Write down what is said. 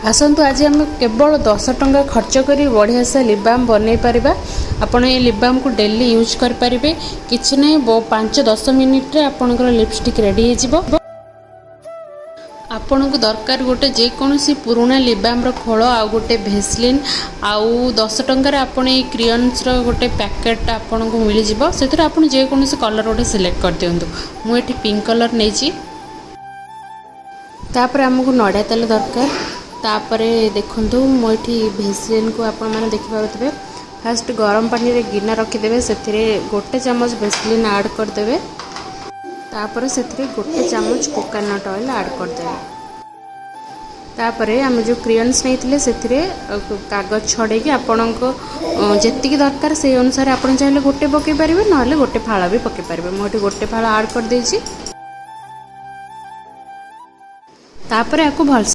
आसतु आज आम केवल 10 टंका खर्च कर बढ़िया से लिप बाम बनई पारिबा। आपण ये लिप बाम को डेली यूज कर पारिबे। किछि नै 5-10 मिनिट रे आपनकर लिपस्टिक रेडी हो जिवो। आपन को दरकार गोटे जेकोसी पुराना लिप बाम रो खोल आ गोटे भेसलिन आउ 10 टंकार आपन ये क्रियन्स रो गोटे पैकेट आपन को मिल जिवो। सेतिर आपन जेकोसी कलर गोटे सिलेक्ट कर दियंतु। मु एठी पिंक कलर नेछि। तापर हमको नड़िया तेल दरकार। तापरे देखंतु मोठी भेसलिन को आपण माने देखि पारुतबे। फास्ट गरम पानी रे गिना रखि देबे। सेथिरे गोटे चम्मच भेसलिन ऐड कर देबे। तापरे सेथिरे गोटे चम्मच कोकोनट ऑयल ऐड कर देबे। तापरे हम जो क्रियन्स नैथिले सेथिरे कागज छड़े कि आपण को जेतिकी दरकार से अनुसार आपण चाहिले गोटे पके परिबे नहले गोटे फाळा भी पके परिबे। मोठी गोटे फाळा ऐड कर देछि। तापरे आको भल